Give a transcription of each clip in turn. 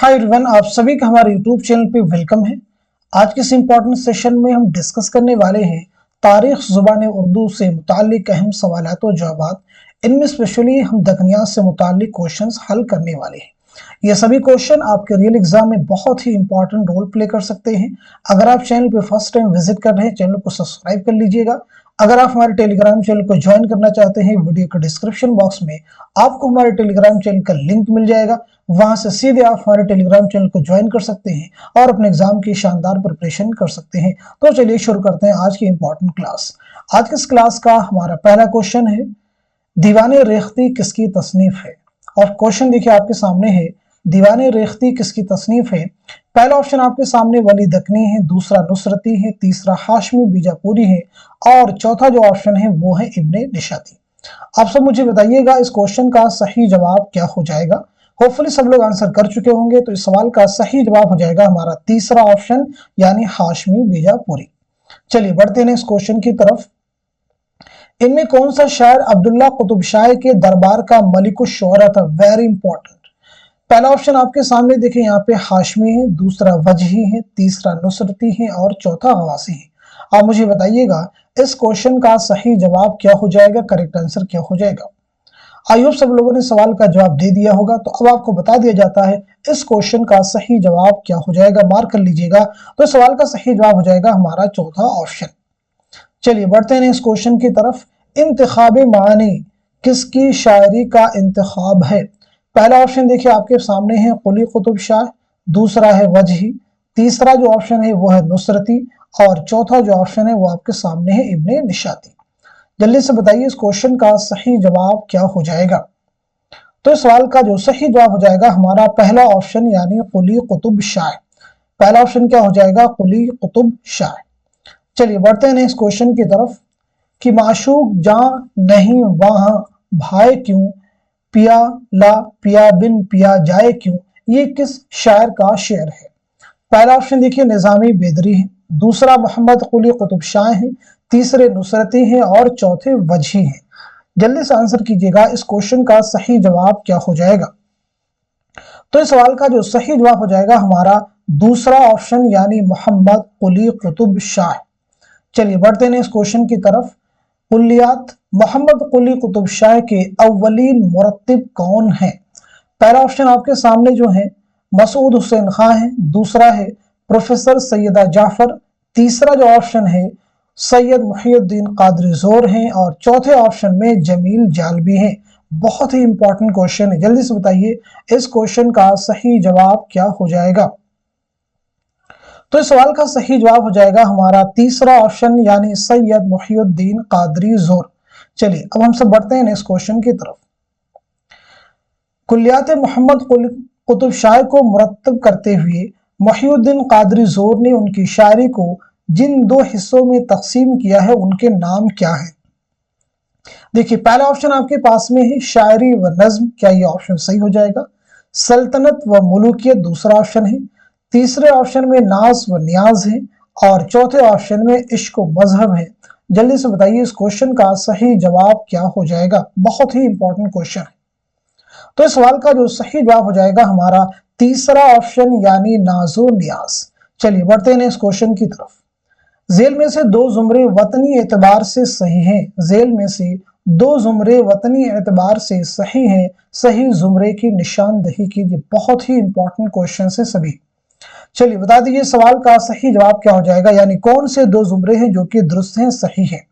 Hi everyone, आप सभी का हमारे यूट्यूब चैनल पे वेलकम है। आज के इस इम्पोर्टेंट सेशन में हम डिस्कस करने वाले हैं तारीख ज़ुबान उर्दू से मुताल्लिक अहम सवालात और जवाबात। इनमें स्पेशली हम दकनियात से मुताल्लिक क्वेश्चंस हल करने वाले हैं। ये सभी क्वेश्चन आपके रियल एग्जाम में बहुत ही इंपॉर्टेंट रोल प्ले कर सकते हैं। अगर आप चैनल पे फर्स्ट टाइम विजिट कर रहे हैं, चैनल को सब्सक्राइब कर लीजिएगा। अगर आप हमारे टेलीग्राम चैनल को ज्वाइन करना चाहते हैं, वीडियो के डिस्क्रिप्शन बॉक्स में आपको हमारे टेलीग्राम चैनल का लिंक मिल जाएगा। वहां से सीधे आप हमारे टेलीग्राम चैनल को ज्वाइन कर सकते हैं और अपने एग्जाम की शानदार प्रिपरेशन कर सकते हैं। तो चलिए शुरू करते हैं आज की इंपॉर्टेंट क्लास। आज की इस क्लास का हमारा पहला क्वेश्चन है, दीवाने रेख्ती किसकी तसनीफ है? और क्वेश्चन देखिए आपके सामने है, दीवाने रेख्ती किसकी तसनीफ है? पहला ऑप्शन आपके सामने वली दकनी है, दूसरा नुसरती है, तीसरा हाशमी बीजापुरी है और चौथा जो ऑप्शन है वो है इब्ने निशाती। आप सब मुझे बताइएगा इस क्वेश्चन का सही जवाब क्या हो जाएगा। होपफुली सब लोग आंसर कर चुके होंगे, तो इस सवाल का सही जवाब हो जाएगा हमारा तीसरा ऑप्शन यानी हाशमी बीजापुरी। चलिए बढ़ते हैं इस क्वेश्चन की तरफ। इनमें कौन सा शायर अब्दुल्ला कुतुब शाह के दरबार का मलिकुश शुअरा था? Very important. पहला ऑप्शन आपके सामने देखिए, यहाँ पे हाशमी है, दूसरा वजही है, तीसरा नुसरती है और चौथा हवासी है। आप मुझे बताइएगा इस क्वेश्चन का सही जवाब क्या हो जाएगा, करेक्ट आंसर क्या हो जाएगा। आई होप सब लोगों ने सवाल का जवाब दे दिया होगा। तो अब आपको बता दिया जाता है इस क्वेश्चन का सही जवाब क्या हो जाएगा, मार्क कर लीजिएगा। तो सवाल का सही जवाब हो जाएगा हमारा चौथा ऑप्शन। चलिए बढ़ते हैं इस क्वेश्चन की तरफ। इंतखाब मानी किसकी शायरी का इंतखाब है? पहला ऑप्शन देखिए आपके सामने है कुली कुतुब शाह, दूसरा है वजही, तीसरा जो ऑप्शन है वो है नुसरती और चौथा जो ऑप्शन है वो आपके सामने है इब्ने निशाती। जल्दी से बताइए इस क्वेश्चन का सही जवाब क्या हो जाएगा। तो इस सवाल का जो सही जवाब हो जाएगा हमारा पहला ऑप्शन यानी कुली कुतुब शाह। पहला ऑप्शन क्या हो जाएगा? कुली कुतुब शाह। चलिए बढ़ते हैं इस क्वेश्चन की तरफ कि माशूक जान नहीं वहां भाई क्यों, पिया ला पिया बिन पिया जाए क्यों, ये किस शायर का शेर है? पहला ऑप्शन देखिए निजामी बेदरी है, दूसरा मोहम्मद कुली कुतुब शाह है, तीसरे नुसरती हैं और चौथे वजही हैं। जल्दी से आंसर कीजिएगा इस क्वेश्चन का सही जवाब क्या हो जाएगा। तो इस सवाल का जो सही जवाब हो जाएगा हमारा दूसरा ऑप्शन यानी मोहम्मद कुली कुतुब शाह। चलिए बढ़ते हैं इस क्वेश्चन की तरफ। कुल्लियात मोहम्मद कुली कुतुब शाह के अव्वलीन मुरत्तिब कौन है? पहला ऑप्शन आपके सामने जो है मसूद हुसैन खां है, दूसरा है प्रोफेसर सैयदा जाफर, तीसरा जो ऑप्शन है सैयद मुहिउद्दीन कादरी जोर हैं और चौथे ऑप्शन में जमील जालबी हैं। बहुत ही इंपॉर्टेंट क्वेश्चन है, जल्दी से बताइए इस क्वेश्चन का सही जवाब क्या हो जाएगा। तो इस सवाल का सही जवाब हो जाएगा हमारा तीसरा ऑप्शन यानी सैयद मुहिउद्दीन कादरी जोर। चलिए अब हम सब बढ़ते हैं इस क्वेश्चन की तरफ। कुल्लियात मोहम्मद कुतुब शाह को मुरत्तब करते हुए मुहिउद्दीन कादरी जोर ने उनकी शायरी को जिन दो हिस्सों में तकसीम किया है उनके नाम क्या है? देखिए पहला ऑप्शन आपके पास में है शायरी व नज्म, क्या ये ऑप्शन सही हो जाएगा? सल्तनत व मुलूकियत दूसरा ऑप्शन है, तीसरे ऑप्शन में नाज व नियाज है और चौथे ऑप्शन में इश्क व मजहब है। जल्दी से बताइए इस क्वेश्चन का सही जवाब क्या हो जाएगा। बहुत ही इंपॉर्टेंट क्वेश्चन है। तो इस सवाल का जो सही जवाब हो जाएगा हमारा तीसरा ऑप्शन यानी नाजो नियाज। चलिए बढ़ते हैं इस क्वेश्चन की तरफ। जेल में से दो जुमरे वतनी एतबार से सही हैं, जेल में से दो जुमरे वतनी एतबार से सही हैं, सही जुमरे की निशानदही कीजिए। बहुत ही इंपॉर्टेंट क्वेश्चन है सभी। चलिए बता दीजिए सवाल का सही जवाब क्या हो जाएगा, यानी कौन से दो जुमरे हैं जो कि दुरुस्त हैं, सही हैं।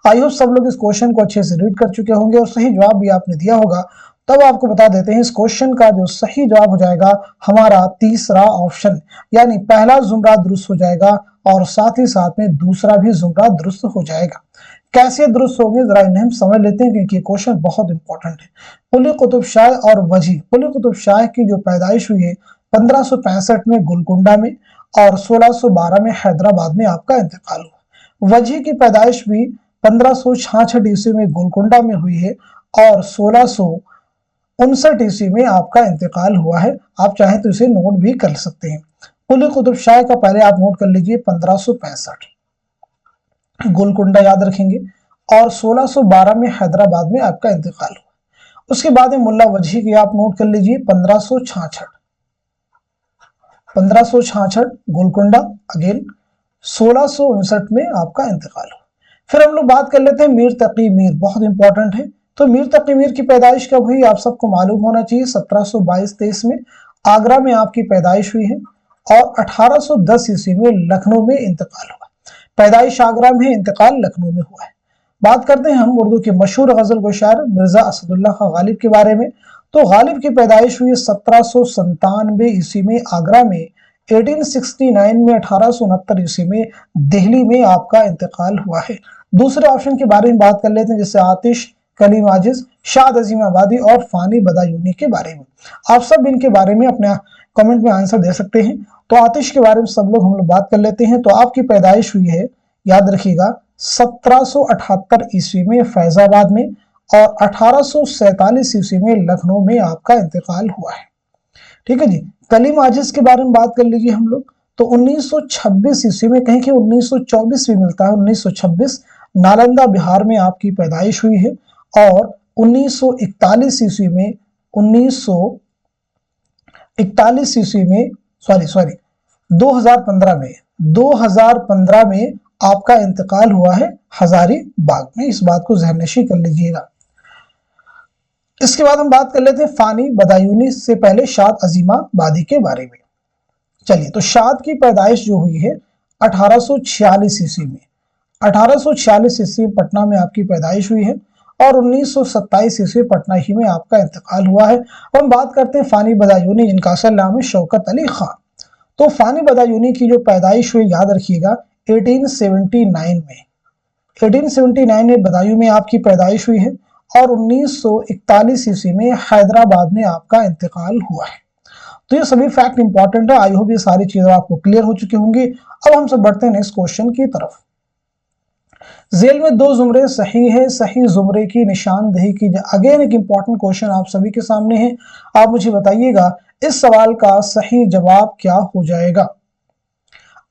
आई होप सब लोग इस क्वेश्चन को अच्छे से रीड कर चुके होंगे और सही जवाब भी आपने दिया होगा। तब आपको बता देते हैं इस क्वेश्चन का जो सही जवाब हो जाएगा हमारा तीसरा ऑप्शन, यानी पहला जुमरा दुरुस्त हो जाएगा और साथ ही साथ में दूसरा भी जुमरा दुरुस्त हो जाएगा। कैसे दुरुस्त होंगे जरा इन्हें हम समझ लेते हैं क्योंकि क्वेश्चन बहुत इंपॉर्टेंट है। कुली कुतुब शाह और वजही। कुली कुतुब शाह की जो पैदाइश हुई है 1565 में गोलकुंडा में और 1612 में हैदराबाद में आपका इंतकाल हुआ। वजही की पैदाइश भी 1566 ईस्वी में गोलकुंडा में हुई है और 1659 ईस्वी में आपका इंतकाल हुआ है। आप चाहें तो इसे नोट भी कर सकते हैं। कुली कुतुब शाह का पहले आप नोट कर लीजिए 1565 गोलकुंडा याद रखेंगे और 1612 में हैदराबाद में आपका इंतकाल हुआ। उसके बाद मुल्ला वजही की आप नोट कर लीजिए 1566 1566 गोलकोंडा, अगेन 1659 में आपका इंतकाल हुआ। फिर हम लोग बात कर लेते हैं मीर तकी मीर, बहुत इंपॉर्टेंट है। तो मीर तकी मीर की पैदाइश कब हुई आप सबको मालूम होना चाहिए, 1722-23 में आगरा में आपकी पैदाइश हुई है और 1810 ईस्वी में लखनऊ में इंतकाल हुआ। पैदाइश आगरा में, इंतकाल लखनऊ में हुआ है। बात करते हैं हम उर्दू के मशहूर गजल गो शायर मिर्जा असदुल्ला खां गालिब के बारे में। तो गालिब की पैदाइश हुई 1797 ईस्वी में आगरा में, 1869 में, 1869 ईस्वी में दिल्ली में आपका इंतकाल हुआ है। दूसरे ऑप्शन के बारे में बात कर लेते हैं, जैसे आतिश, कलीम आजिज, शाद अजीम आबादी और फानी बदायूनी के बारे में। आप सब इनके बारे में अपने कमेंट में आंसर दे सकते हैं। तो आतिश के बारे में सब लोग हम लोग बात कर लेते हैं। तो आपकी पैदाइश हुई है, याद रखिएगा, 1778 ईस्वी में फैजाबाद में और 1847 ईस्वी में लखनऊ में आपका इंतकाल हुआ है। ठीक है जी। कलीम आजिज के बारे में बात कर लीजिए हम लोग। तो 1926 ईस्वी में, कहीं कि 1924 भी मिलता है, 1926 नालंदा बिहार में आपकी पैदाइश हुई है और 1941 ईस्वी में 2015 में आपका इंतकाल हुआ है हजारीबाग में। इस बात को ज़हननशीं कर लीजिएगा। इसके बाद हम बात कर लेते हैं फानी बदायूनी से पहले शाद अजीमाबादी के बारे में। चलिए, तो शाद की पैदाइश जो हुई है 1846 ईस्वी में, 1846 ईस्वी पटना में आपकी पैदाइश हुई है और 1927 ईस्वी पटना ही में आपका इंतकाल हुआ है। अब हम बात करते हैं फानी बदायूनी, जिनका असल नाम है शौकत अली खान। तो फानी बदायूनी की जो पैदाइश हुई, याद रखिएगा, 1879 में, 1879 में बदायूं में आपकी पैदाइश हुई है और 1941 ईस्वी में हैदराबाद में आपका इंतकाल हुआ है। तो ये सभी फैक्ट इंपॉर्टेंट है। आई होप ये सारी चीजें आपको क्लियर हो चुकी होंगी। अब हम सब बढ़ते हैं नेक्स्ट क्वेश्चन की तरफ। जेल में दो जुमरे सही है, सही जुमरे की निशानदेही कीजिए। अगेन एक इंपॉर्टेंट क्वेश्चन आप सभी के सामने है। आप मुझे बताइएगा इस सवाल का सही जवाब क्या हो जाएगा।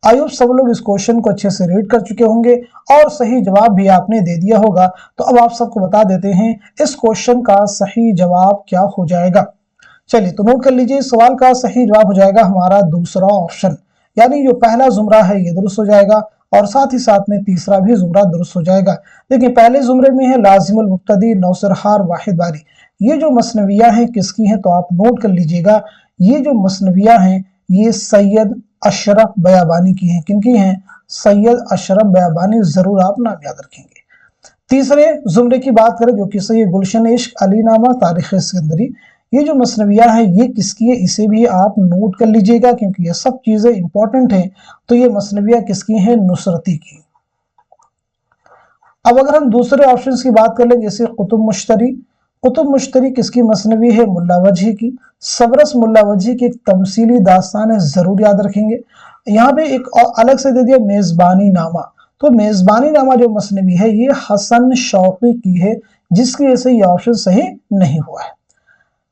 आई होप सब लोग इस क्वेश्चन को अच्छे से रीड कर चुके होंगे और सही जवाब भी आपने दे दिया होगा। तो अब आप सबको बता देते हैं इस क्वेश्चन का सही जवाब क्या हो जाएगा। चलिए, तो नोट कर लीजिए, इस सवाल का सही जवाब हो जाएगा हमारा दूसरा ऑप्शन, यानी जो पहला जुमरा है ये दुरुस्त हो जाएगा और साथ ही साथ में तीसरा भी जुमरा दुरुस्त हो जाएगा। देखिए, पहले जुमरे में है लाजिमुल मुक्तदी, नौसरहार, वाहिद बारी। ये जो मसनवियाँ हैं किसकी हैं, तो आप नोट कर लीजिएगा, ये जो मसनवियाँ हैं ये सैयद अशरफ बयाबानी की हैं। किनकी हैं? सैयद अशरफ बयाबानी। जरूर आप नाम याद रखेंगे। तीसरे जुमरे की बात करें जो कि सही गुलशन इश्क, अली नामा, तारीख सिकंदरी। ये जो मसनवियाँ हैं ये किसकी है, इसे भी आप नोट कर लीजिएगा क्योंकि ये सब चीजें इंपॉर्टेंट हैं। तो ये मसनवियाँ किसकी हैं? नुसरती की। अब अगर हम दूसरे ऑप्शन की बात कर लें, जैसे कुतुब मुश्तरी, कुतुब मुश्तरी किसकी मसनवी है? मुल्ला वजही की। सबरस मुल्ला वजही की एक तमसीली दास्तान है, जरूर याद रखेंगे। यहाँ पे एक और अलग से दे दिया मेजबानी नामा। तो मेजबानी नामा जो मसनवी है ये हसन शौकी की है, जिसकी वजह से ये ऑप्शन सही नहीं हुआ है।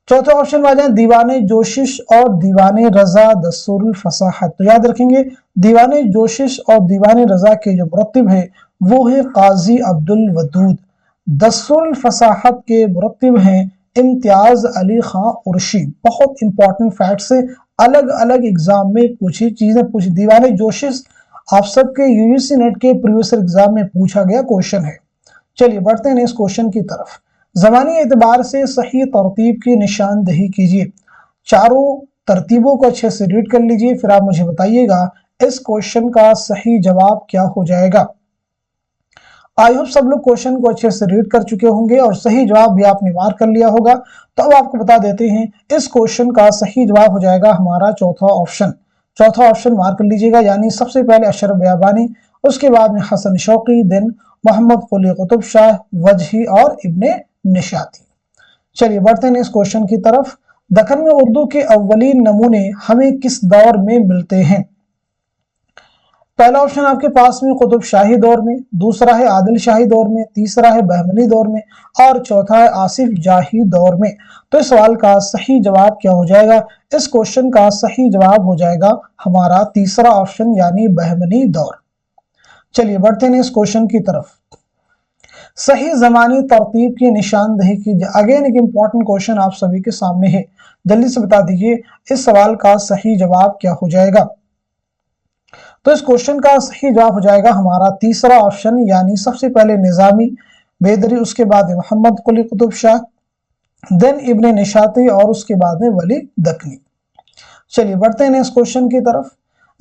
चौथे ऑप्शन में आ जाए दीवाने जोशिश और दीवाने रजा दस्तूरुल फसाहत। तो याद रखेंगे दीवाने जोशिश और दीवाने रजा के जो मुरत्तिब है वो है काजी अब्दुल वदूद। दस्तूरुल फसाहत के मुरत्तिब हैं इम्तियाज अली खां उर्शी। बहुत इंपॉर्टेंट फैक्ट्स है, अलग अलग एग्जाम में पूछी चीजें पूछी। दीवाने जोशिश आप सबके यूजीसी नेट के प्रीवियस एग्जाम में पूछा गया क्वेश्चन है। चलिए बढ़ते हैं इस क्वेश्चन की तरफ। ज़मानी एतबार से सही तरतीब की निशानदेही कीजिए। चारों तरतीबों को अच्छे से रीड कर लीजिए, फिर आप मुझे बताइएगा इस क्वेश्चन का सही जवाब क्या हो जाएगा। आई होप सब लोग क्वेश्चन को अच्छे से रीड कर चुके होंगे और सही जवाब भी आपने मार्क कर लिया होगा। तो अब आपको बता देते हैं इस क्वेश्चन का सही जवाब हो जाएगा हमारा चौथा ऑप्शन। चौथा ऑप्शन मार्क कर लीजिएगा, यानी सबसे पहले अशरफ बयाबानी, उसके बाद में हसन शौकी, देन मोहम्मद कुली कुतुब शाह, वजही और इब्ने निशाती। चलिए बढ़ते हैं इस क्वेश्चन की तरफ। दक्कन में उर्दू के अव्वलीन नमूने हमें किस दौर में मिलते हैं? पहला ऑप्शन आपके पास में कुतुब शाही दौर में, दूसरा है आदिल शाही दौर में, तीसरा है बहमनी दौर में और चौथा है आसिफ जाही दौर में। तो इस सवाल का सही जवाब क्या हो जाएगा? इस क्वेश्चन का सही जवाब हो जाएगा हमारा तीसरा ऑप्शन, यानी बहमनी दौर। चलिए बढ़ते हैं इस क्वेश्चन की तरफ। सही ज़मानी तरतीब की निशानदही कीजिए। अगेन एक इंपॉर्टेंट क्वेश्चन आप सभी के सामने है, जल्दी से बता दीजिए इस सवाल का सही जवाब क्या हो जाएगा। तो इस क्वेश्चन का सही जवाब हो जाएगा हमारा तीसरा ऑप्शन, यानी सबसे पहले निजामी बेदरी, उसके बाद मोहम्मद कुली कुतुब शाह, देन इब्ने निशाती और उसके बाद में वली दकनी। चलिए बढ़ते हैं इस क्वेश्चन की तरफ।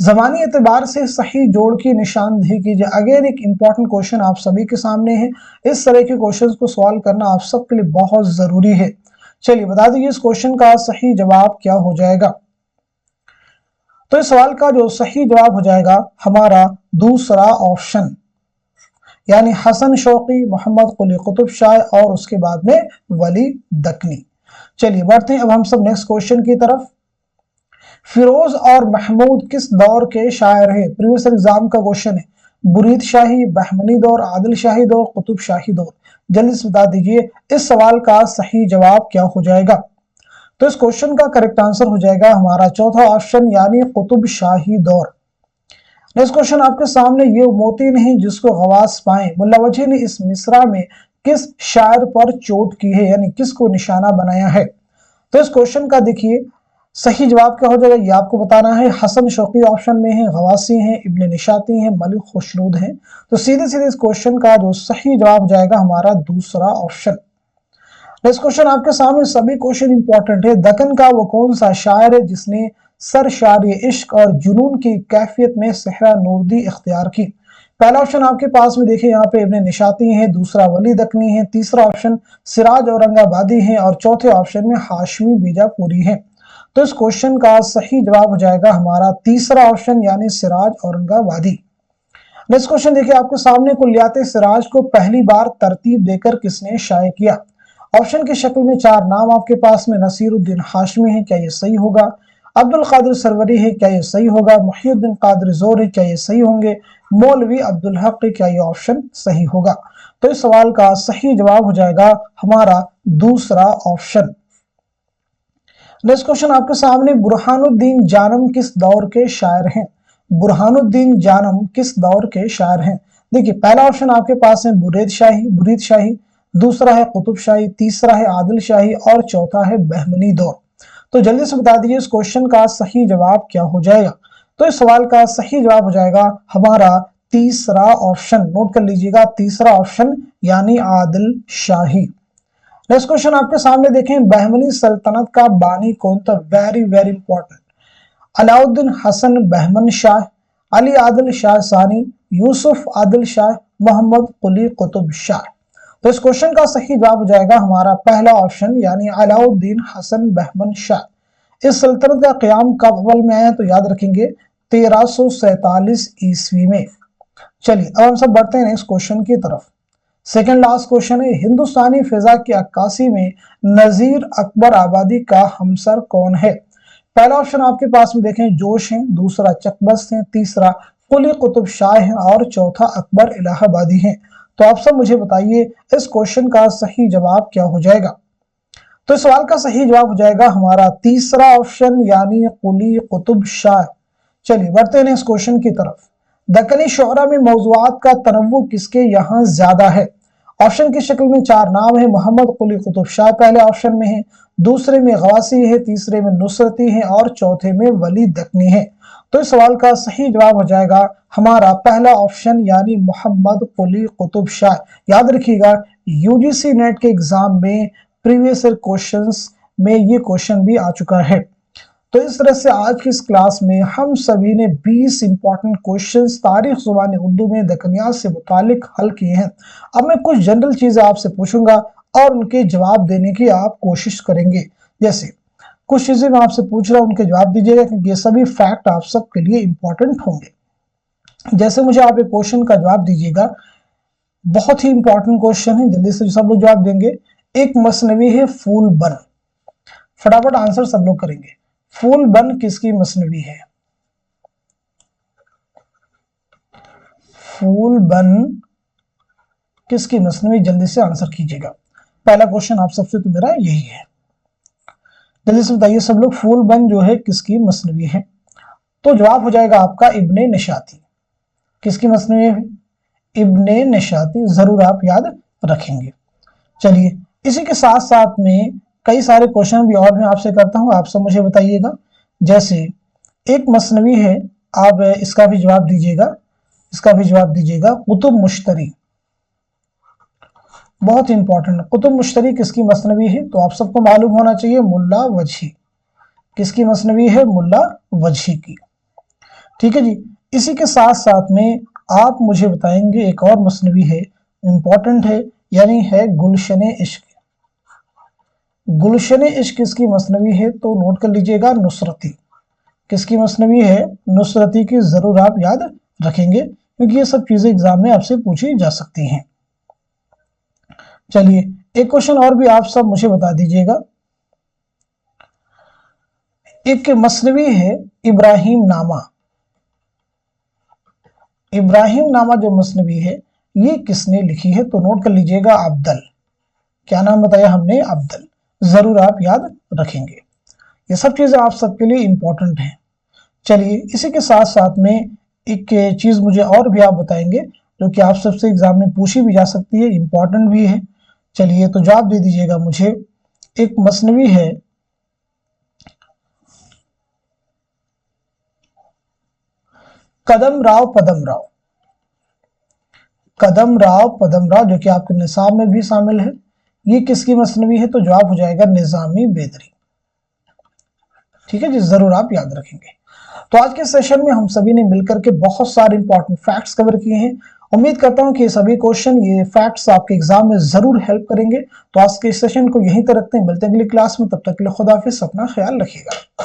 ज़मानी एतबार से सही जोड़ की निशानदेही कीजिए। अगेन एक इंपॉर्टेंट क्वेश्चन आप सभी के सामने है। इस तरह के क्वेश्चंस को सॉल्व करना आप सबके लिए बहुत जरूरी है। चलिए बता दीजिए इस क्वेश्चन का सही जवाब क्या हो जाएगा। तो इस सवाल का जो सही जवाब हो जाएगा हमारा दूसरा ऑप्शन, यानी हसन शौकी, मोहम्मद कुली कुतुब शाह और उसके बाद में वली दकनी। चलिए बढ़ते हैं अब हम सब नेक्स्ट क्वेश्चन की तरफ। फिरोज और महमूद किस दौर के शायर हैं? प्रीवियस एग्जाम का क्वेश्चन है। बुरीद शाही, बहमनी दौर, आदिल शाही दौर, कुतुब शाही दौर। जल्दी से बता दीजिए इस सवाल का सही जवाब क्या हो जाएगा। तो इस क्वेश्चन का करेक्ट आंसर हो जाएगा हमारा चौथा ऑप्शन, यानी कुतुब शाही दौर। नेक्स्ट क्वेश्चन आपके सामने, ये मोती नहीं जिसको गवास पाए, मुल्ला वजह ने इस मिसरा में किस शायर पर चोट की है, यानी किसको निशाना बनाया है। तो इस क्वेश्चन का देखिए सही जवाब क्या हो जाएगा, ये आपको बताना है। हसन शौकी ऑप्शन में है, गवासी हैं, इब्ने निशाती हैं, मलिक खुशरूद हैं। तो सीधे सीधे इस क्वेश्चन का जो सही जवाब हो जाएगा हमारा दूसरा ऑप्शन। नेक्स्ट क्वेश्चन आपके सामने, सभी क्वेश्चन इंपॉर्टेंट है। दक्कन का वो कौन सा शायर है जिसने सरशारी इश्क और जुनून की कैफियत में सहरा नूरदी इख्तियार की? पहला ऑप्शन आपके पास में देखिए यहाँ पे इब्ने निशाती है, दूसरा वली दकनी है, तीसरा ऑप्शन सिराज औरंगाबादी है और चौथे ऑप्शन में हाशमी बीजापुरी है। तो इस क्वेश्चन का सही जवाब हो जाएगा हमारा तीसरा ऑप्शन, यानी सिराज औरंगाबादी। नेक्स्ट क्वेश्चन देखिए आपके सामने, कुल्लियात सिराज को पहली बार तरतीब देकर किसने शाये किया? ऑप्शन की शक्ल में चार नाम आपके पास में, नसीरुद्दीन हाशमी है, क्या ये सही होगा? अब्दुल कादिर सरवरी है, क्या ये सही होगा? मुहियुद्दीन कादिर जोर है, क्या ये सही होंगे? मौलवी अब्दुल हक है, क्या ये ऑप्शन सही होगा? तो इस सवाल का सही जवाब हो जाएगा हमारा दूसरा ऑप्शन। नेक्स्ट क्वेश्चन आपके सामने, बुरहानुद्दीन जानम किस दौर के शायर हैं? बुरहानुद्दीन जानम किस दौर के शायर हैं? देखिए पहला ऑप्शन आपके पास है बुरीद शाही, दूसरा है कुतुब शाही, तीसरा है आदिल शाही और चौथा है बहमनी दौर। तो जल्दी से बता दीजिए इस क्वेश्चन का सही जवाब क्या हो जाएगा। तो इस सवाल का सही जवाब हो जाएगा हमारा तीसरा ऑप्शन। नोट कर लीजिएगा तीसरा ऑप्शन, यानी आदिल शाही। नेक्स्ट क्वेश्चन आपके सामने देखें, बहमनी सल्तनत का बानी कौन था? Very very important. Alauddin Hasan Bahman Shah, Ali Adil Shah Sani, Yusuf Adil Shah, Mohammad कुली कुतुब शाह। तो इस क्वेश्चन का सही जवाब हो जाएगा हमारा पहला ऑप्शन, यानी अलाउद्दीन हसन बहमन शाह। इस सल्तनत का क़याम कब अव्वल में आया? तो याद रखेंगे 1347 ईस्वी में। चलिए अब हम सब बढ़ते हैं नेक्स्ट क्वेश्चन की तरफ। सेकेंड लास्ट क्वेश्चन है, हिंदुस्तानी फिजा की अक्कासी में नजीर अकबर आबादी का हमसर कौन है? पहला ऑप्शन आपके पास में देखें जोश है, दूसरा चकबस्त है, तीसरा कुली कुतुब शाह है और चौथा अकबर इलाहाबादी है। तो आप सब मुझे बताइए इस क्वेश्चन का सही जवाब क्या हो जाएगा। तो इस सवाल का सही जवाब हो जाएगा हमारा तीसरा ऑप्शन, यानी कुली कुतुब शाह। चलिए बढ़ते हैं इस क्वेश्चन की तरफ। दक्कनी शुअरा में मौज़ूआत का तनव्वु किसके यहाँ ज्यादा है? ऑप्शन की शक्ल में चार नाम है, मोहम्मद कुली कुतुब शाह पहले ऑप्शन में है, दूसरे में गवासी है, तीसरे में नुसरती है और चौथे में वली दकनी है। तो इस सवाल का सही जवाब हो जाएगा हमारा पहला ऑप्शन, यानी मोहम्मद कुली कुतुब शाह। याद रखिएगा यूजीसी नेट के एग्जाम में प्रीवियस ईयर क्वेश्चंस में ये क्वेश्चन भी आ चुका है। तो इस तरह से आज की इस क्लास में हम सभी ने 20 इंपॉर्टेंट क्वेश्चंस तारीख ज़ुबान उर्दू में दक्कनियात से मुतालिक हल किए हैं। अब मैं कुछ जनरल चीज़ें आपसे पूछूंगा और उनके जवाब देने की आप कोशिश करेंगे। जैसे कुछ चीज़ें मैं आपसे पूछ रहा हूँ, उनके जवाब दीजिएगा क्योंकि ये सभी फैक्ट आप सबके लिए इंपॉर्टेंट होंगे। जैसे मुझे आप एक क्वेश्चन का जवाब दीजिएगा, बहुत ही इंपॉर्टेंट क्वेश्चन है, जल्दी से सब लोग जवाब देंगे। एक मसनवी है फूल बन, फटाफट आंसर सब लोग करेंगे। फूल बन किसकी मसनवी है? फूल बन किसकी मसनवी? जल्दी से आंसर कीजिएगा। पहला क्वेश्चन आप सबसे तो मेरा यही है, जल्दी से बताइए सब लोग, फूल बन जो है किसकी मसनवी है? तो जवाब हो जाएगा आपका इब्ने निशाती। किसकी मसनवी है? इब्ने निशाती। जरूर आप याद रखेंगे। चलिए, इसी के साथ साथ में कई सारे क्वेश्चन भी और मैं आपसे करता हूं, आप सब मुझे बताइएगा। जैसे एक मसनवी है, आप इसका भी जवाब दीजिएगा, कुतुब मुश्तरी, बहुत इंपॉर्टेंट। कुतुब मुश्तरी किसकी मसनवी है? तो आप सबको मालूम होना चाहिए, मुल्ला वजही। किसकी मसनवी है? मुल्ला वजही की। ठीक है जी। इसी के साथ साथ में आप मुझे बताएंगे एक और मसनवी है, इंपॉर्टेंट है, यानी है गुलशन इश्क। गुलशन इश्क किसकी मसनवी है? तो नोट कर लीजिएगा, नुसरती। किसकी मसनवी है? नुसरती की। जरूर आप याद रखेंगे, क्योंकि ये सब चीजें एग्जाम में आपसे पूछी जा सकती हैं। चलिए, एक क्वेश्चन और भी आप सब मुझे बता दीजिएगा। एक मसनवी है इब्राहिम नामा। इब्राहिम नामा जो मसनवी है, ये किसने लिखी है? तो नोट कर लीजिएगा, अब्दल। क्या नाम बताया हमने? अब्दल। जरूर आप याद रखेंगे। ये सब चीजें आप सबके लिए इंपॉर्टेंट हैं। चलिए, इसी के साथ साथ में एक चीज मुझे और भी आप बताएंगे, जो कि आप सबसे एग्जाम में पूछी भी जा सकती है, इंपॉर्टेंट भी है। चलिए, तो जवाब दे दीजिएगा मुझे। एक मसनवी है कदम राव पदम राव। कदम राव पदम राव, जो कि आपके निसाब में भी शामिल है, ये किसकी मसनवी है? तो जवाब हो जाएगा निजामी बेदरी। ठीक है जी, जरूर आप याद रखेंगे। तो आज के सेशन में हम सभी ने मिलकर के बहुत सारे इंपॉर्टेंट फैक्ट्स कवर किए हैं। उम्मीद करता हूं कि ये सभी क्वेश्चन, ये फैक्ट्स आपके एग्जाम में जरूर हेल्प करेंगे। तो आज के सेशन को यहीं तक रखते हैं, मिलते हैं अगली क्लास में। तब तक के लिए खुदा हाफिज, अपना ख्याल रखिएगा।